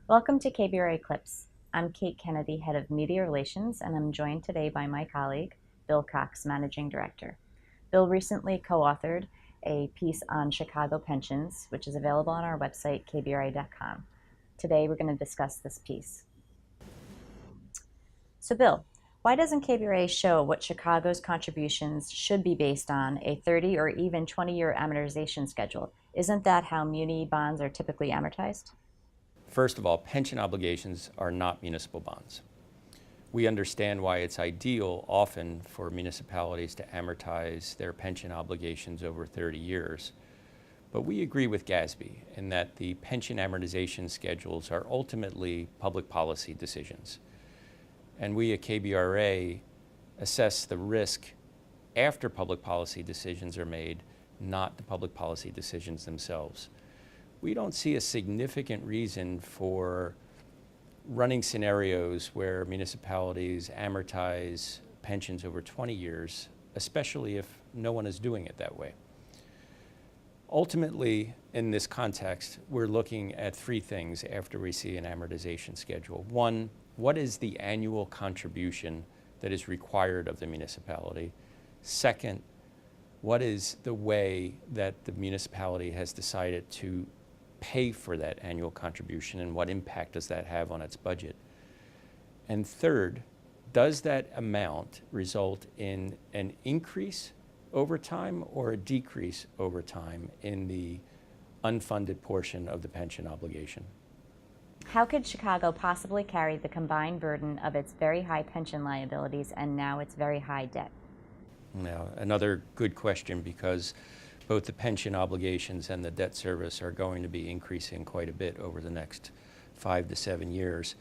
Welcome to KBRA Clips. I'm Kate Kennedy, Head of Media Relations, and I'm joined today by my colleague, Bill Cox, Managing Director. Bill recently co-authored a piece on Chicago pensions, which is available on our website, kbra.com. Today, we're going to discuss this piece. So, Bill, why doesn't KBRA show what Chicago's contributions should be based on a 30 or even 20-year amortization schedule? Isn't that how muni bonds are typically amortized? First of all, pension obligations are not municipal bonds. We understand why it's ideal often for municipalities to amortize their pension obligations over 30 years. But we agree with GASB in that the pension amortization schedules are ultimately public policy decisions. And we at KBRA assess the risk after public policy decisions are made, not the public policy decisions themselves. We don't see a significant reason for running scenarios where municipalities amortize pensions over 20 years, especially if no one is doing it that way. Ultimately, in this context, we're looking at three things after we see an amortization schedule. One, what is the annual contribution that is required of the municipality? Second, what is the way that the municipality has decided to pay for that annual contribution and what impact does that have on its budget? And third, does that amount result in an increase over time or a decrease over time in the unfunded portion of the pension obligation? How could Chicago possibly carry the combined burden of its very high pension liabilities and now its very high debt? Now, another good question, because both the pension obligations and the debt service are going to be increasing quite a bit over the next 5 to 7 years.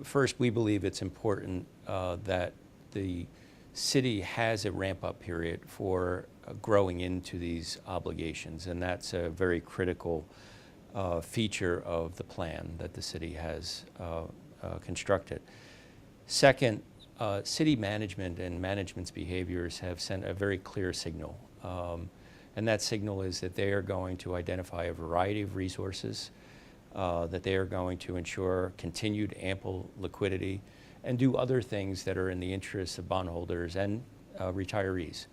First, we believe it's important that the city has a ramp-up period for growing into these obligations, and that's a very critical feature of the plan that the city has constructed. Second, city management and management's behaviors have sent a very clear signal. And that signal is that they are going to identify a variety of resources, that they are going to ensure continued ample liquidity, and do other things that are in the interests of bondholders and retirees.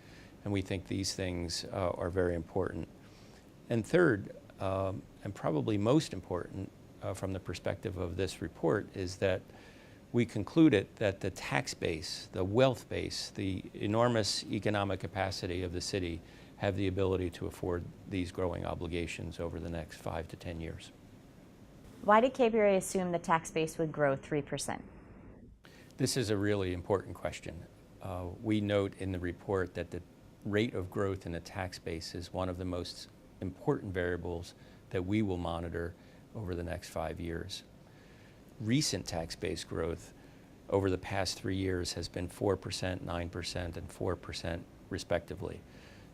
And we think these things are very important. And third, and probably most important from the perspective of this report, is that we concluded that the tax base, the wealth base, the enormous economic capacity of the city have the ability to afford these growing obligations over the next 5 to 10 years. Why did KBRA assume the tax base would grow 3%? This is a really important question. We note in the report that the rate of growth in the tax base is one of the most important variables that we will monitor over the next 5 years. Recent tax base growth over the past 3 years has been 4%, 9%, and 4% respectively.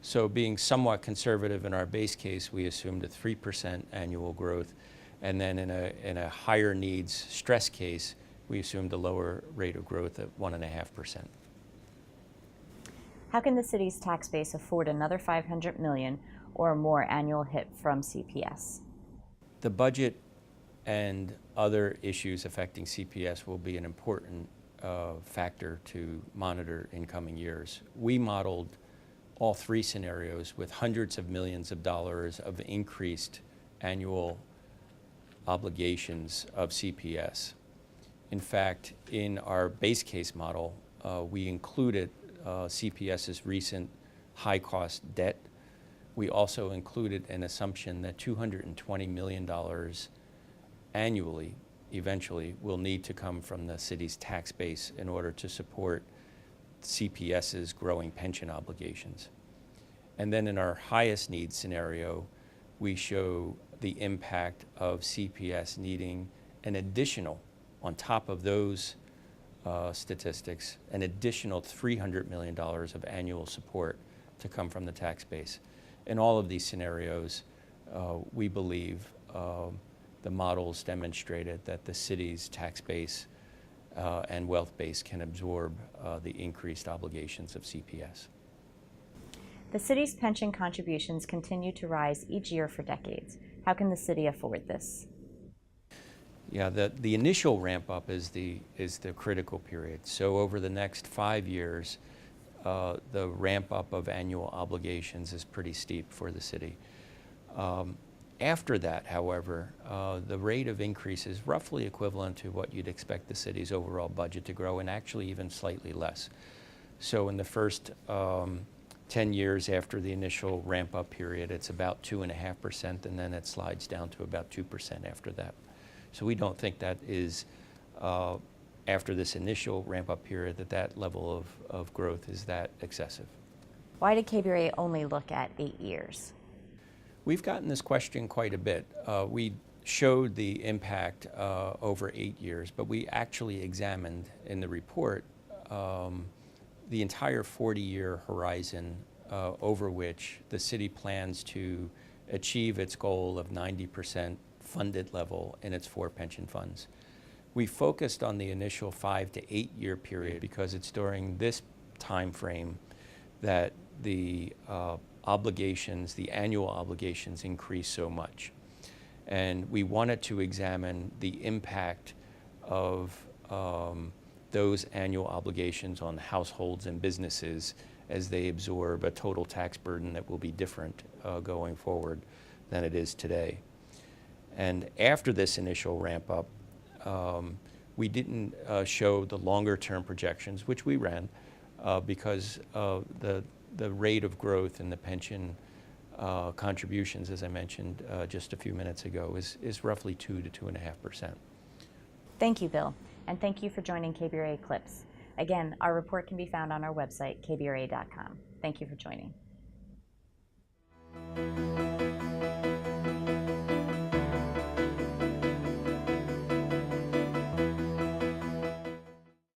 So being somewhat conservative in our base case, we assumed a 3% annual growth, and then in a higher needs stress case, we assumed a lower rate of growth at 1.5%. How can the city's tax base afford another $500 million or more annual hit from CPS? The budget and other issues affecting CPS will be an important factor to monitor in coming years. We modeled all three scenarios with hundreds of millions of dollars of increased annual obligations of CPS. In fact, in our base case model, we included CPS's recent high-cost debt. We also included an assumption that $220 million annually, eventually, will need to come from the city's tax base in order to support CPS's growing pension obligations. And then in our highest needs scenario, we show the impact of CPS needing an additional, on top of those statistics, an additional $300 million of annual support to come from the tax base. In all of these scenarios, we believe the models demonstrated that the city's tax base and wealth base can absorb the increased obligations of CPS. The city's pension contributions continue to rise each year for decades. How can the city afford this? Yeah, the initial ramp up is the critical period. So over the next 5 years, the ramp up of annual obligations is pretty steep for the city. After that, however, the rate of increase is roughly equivalent to what you'd expect the city's overall budget to grow, and actually even slightly less. So in the first 10 years after the initial ramp-up period, it's about 2.5%, and then it slides down to about 2% after that. So we don't think that is, after this initial ramp-up period, that level of growth is that excessive. Why did KBRA only look at 8 years? We've gotten this question quite a bit. We showed the impact over 8 years, but we actually examined in the report the entire 40-year horizon over which the city plans to achieve its goal of 90% funded level in its 4 pension funds. We focused on the initial 5 to 8 year period because it's during this time frame that the obligations, the annual obligations, increase so much. And we wanted to examine the impact of those annual obligations on households and businesses as they absorb a total tax burden that will be different going forward than it is today. And after this initial ramp up, we didn't show the longer term projections, which we ran, because the rate of growth in the pension contributions, as I mentioned just a few minutes ago, is roughly 2 to 2.5%. Thank you, Bill, and thank you for joining KBRA Clips. Again, our report can be found on our website, kbra.com. Thank you for joining.